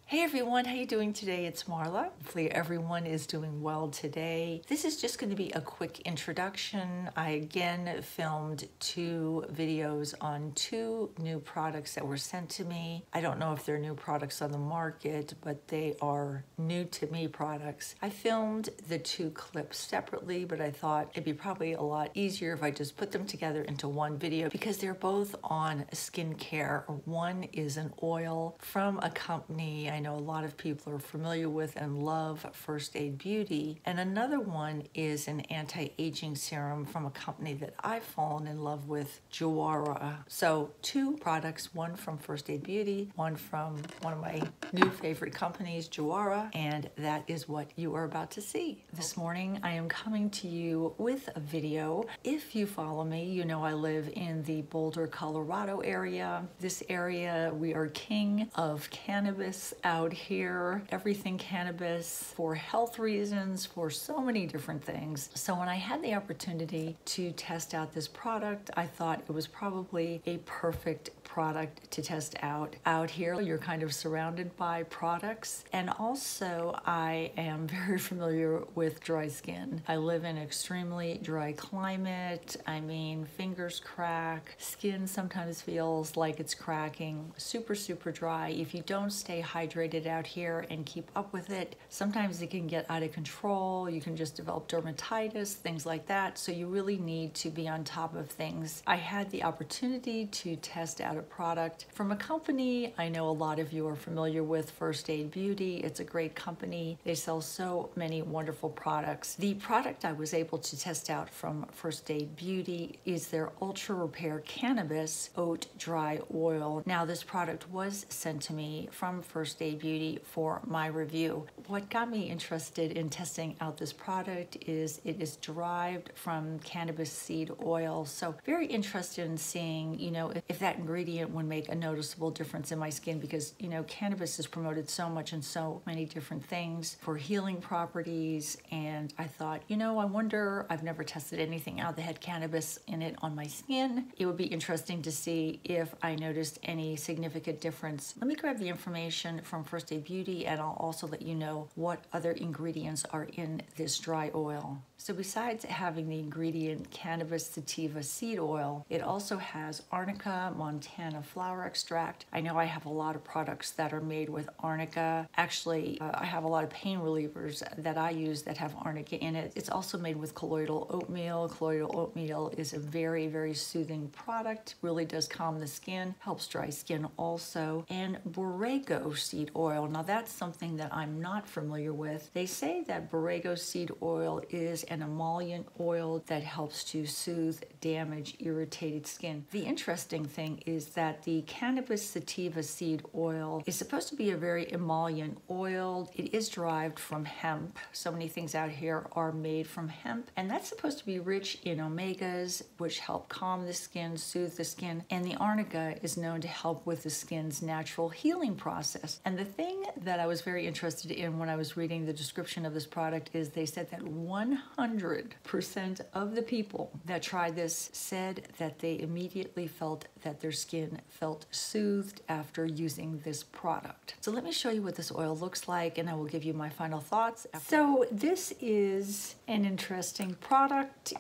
Hey everyone, how you doing today? It's Marla. Hopefully everyone is doing well today. This is just going to be a quick introduction. I again filmed 2 videos on 2 new products that were sent to me. I don't know if they're new products on the market, but they are new to me products. I filmed the 2 clips separately, but I thought it'd be probably a lot easier if I just put them together into one video because they're both on skincare. One is an oil from a company I know a lot of people are familiar with and love, First Aid Beauty, and another one is an anti-aging serum from a company that I've fallen in love with, JUARA. So 2 products, one from First Aid Beauty, one from one of my new favorite companies, JUARA, and that is what you are about to see. This morning I am coming to you with a video. If you follow me, you know I live in the Boulder, Colorado area. This area, we are king of cannabis out here, everything cannabis for health reasons, for so many different things. So when I had the opportunity to test out this product, I thought it was probably a perfect product to test out here. You're kind of surrounded by products, and also I am very familiar with dry skin. I live in an extremely dry climate. I mean, fingers crack, skin sometimes feels like it's cracking, super dry. If you don't stay hydrated out here and keep up with it, sometimes it can get out of control. You can just develop dermatitis, things like that. So you really need to be on top of things. I had the opportunity to test out a product from a company I know a lot of you are familiar with, First Aid Beauty. It's a great company. They sell so many wonderful products. The product I was able to test out from First Aid Beauty is their Ultra Repair Cannabis Oat Dry Oil. Now this product was sent to me from First Aid Beauty for my review. What got me interested in testing out this product is it is derived from cannabis seed oil. So very interested in seeing, if that ingredient would make a noticeable difference in my skin because, cannabis is promoted so much in so many different things for healing properties. And I thought, I wonder, I've never tested anything out that had cannabis in it on my skin. It would be interesting to see if I noticed any significant difference. Let me grab the information from First Aid Beauty and I'll also let you know what other ingredients are in this dry oil. So besides having the ingredient cannabis sativa seed oil, it also has arnica montana flower extract. I know I have a lot of products that are made with arnica. Actually, I have a lot of pain relievers that I use that have arnica in it. It's also made with colloidal oatmeal. Colloidal oatmeal is a very soothing product, really does calm the skin, helps dry skin also. And borrego seed oil. Now that's something that I'm not familiar with. They say that borrego seed oil is an emollient oil that helps to soothe damaged, irritated skin. The interesting thing is that the cannabis sativa seed oil is supposed to be a very emollient oil. It is derived from hemp. So many things out here are made from hemp, and that's supposed to be rich in omegas, which help calm the skin, soothe the skin, and the arnica is known to help with the skin's natural healing process. And the thing that I was very interested in when I was reading the description of this product is they said that 100% of the people that tried this said that they immediately felt that their skin felt soothed after using this product. So let me show you what this oil looks like and I will give you my final thoughts. So this is an interesting product.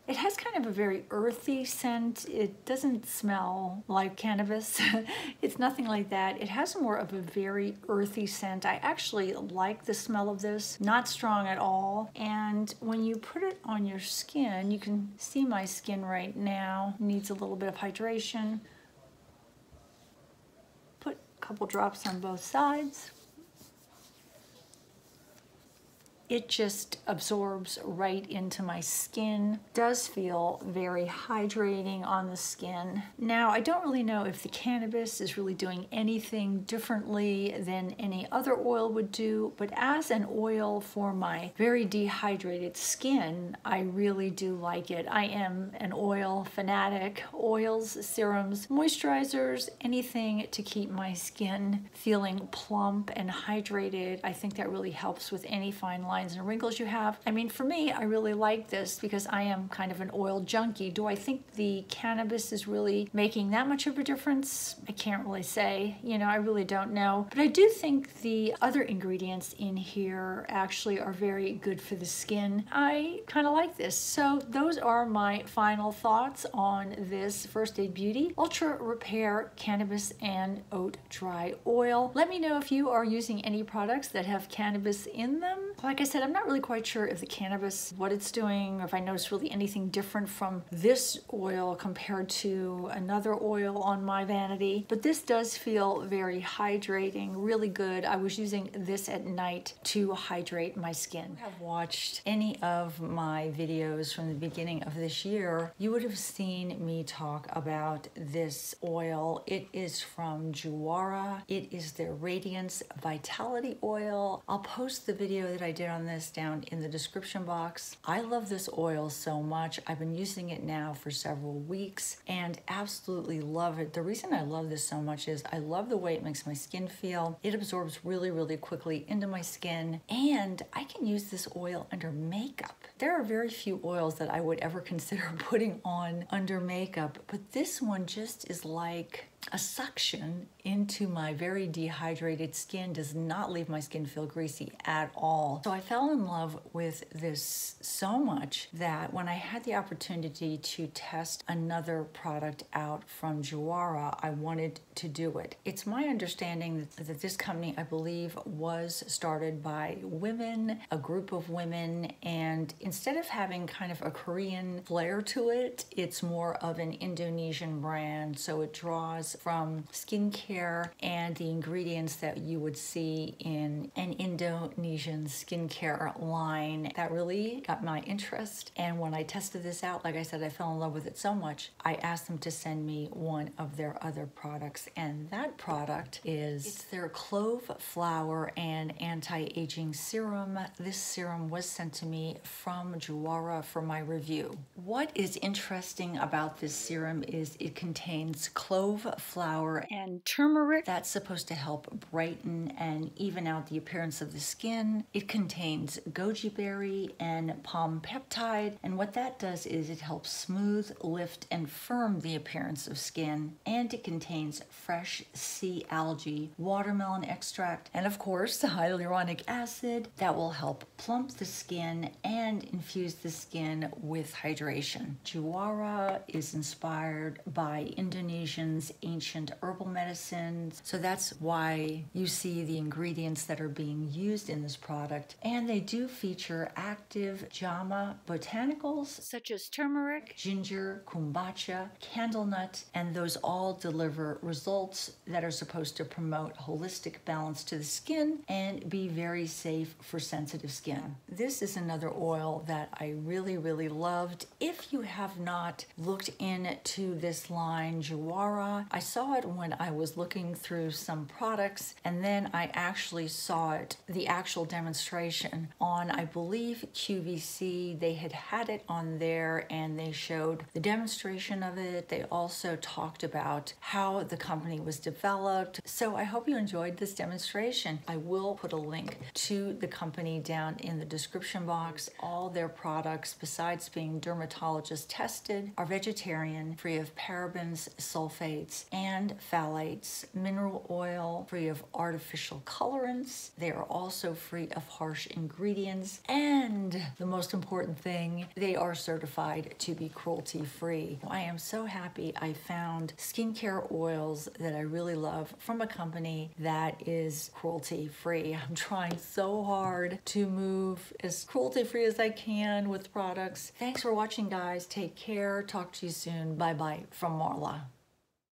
It has kind of a very earthy scent. It doesn't smell like cannabis. It's nothing like that. It has more of a very earthy scent. I actually like the smell of this, not strong at all. And when you put it on your skin, you can see my skin right now needs a little bit of hydration. Put a couple drops on both sides. It just absorbs right into my skin. Does feel very hydrating on the skin. Now, I don't really know if the cannabis is really doing anything differently than any other oil would do, but as an oil for my very dehydrated skin, I really do like it. I am an oil fanatic. Oils, serums, moisturizers, anything to keep my skin feeling plump and hydrated. I think that really helps with any fine line lines and wrinkles you have. I mean, for me, I really like this because I am kind of an oil junkie. Do I think the cannabis is really making that much of a difference? I can't really say. You know, I really don't know. But I do think the other ingredients in here actually are very good for the skin. I kind of like this. So those are my final thoughts on this First Aid Beauty Ultra Repair Cannabis and Oat Dry Oil. Let me know if you are using any products that have cannabis in them. Like I said, I'm not really quite sure if the cannabis, what it's doing, or if I notice really anything different from this oil compared to another oil on my vanity. But this does feel very hydrating, really good. I was using this at night to hydrate my skin. If you have watched any of my videos from the beginning of this year, you would have seen me talk about this oil. It is from JUARA. It is their Radiance Vitality Oil. I'll post the video that I did on this down in the description box. I love this oil so much. I've been using it now for several weeks and absolutely love it. The reason I love this so much is I love the way it makes my skin feel. It absorbs really, really quickly into my skin, and I can use this oil under makeup. There are very few oils that I would ever consider putting on under makeup, but this one just is like a suction into my very dehydrated skin. Does not leave my skin feel greasy at all. So I fell in love with this so much that when I had the opportunity to test another product out from JUARA, I wanted to do it. It's my understanding that this company, I believe, was started by women, a group of women, and instead of having kind of a Korean flair to it, it's more of an Indonesian brand. So it draws from skincare and the ingredients that you would see in an Indonesian skincare line. That really got my interest, and when I tested this out, like I said, I fell in love with it so much, I asked them to send me one of their other products, and that product is, it's their clove flower and anti-aging serum. This serum was sent to me from JUARA for my review. What is interesting about this serum is it contains clove flower and turmeric. That's supposed to help brighten and even out the appearance of the skin. It contains goji berry and palm peptide, and what that does is it helps smooth, lift, and firm the appearance of skin. And it contains fresh sea algae, watermelon extract, and of course the hyaluronic acid that will help plump the skin and infuse the skin with hydration. JUARA is inspired by Indonesian's ancient herbal medicines, so that's why you see the ingredients that are being used in this product. And they do feature active JAMA botanicals such as turmeric, ginger, kombucha, candlenut, and those all deliver results that are supposed to promote holistic balance to the skin and be very safe for sensitive skin. This is another oil that I really, really loved. If you have not looked into this line, JUARA, I saw it when I was looking through some products, and then I actually saw it, the actual demonstration on, I believe, QVC. They had it on there and they showed the demonstration of it. They also talked about how the company was developed. So I hope you enjoyed this demonstration. I will put a link to the company down in the description box. All their products, besides being dermatologist tested, are vegetarian, free of parabens, sulfates, and phthalates, mineral oil, free of artificial colorants. They are also free of harsh ingredients, and the most important thing, they are certified to be cruelty-free. I am so happy I found skincare oils that I really love from a company that is cruelty-free. I'm trying so hard to move as cruelty-free as I can with products. Thanks for watching, guys. Take care. Talk to you soon. Bye-bye from Marla.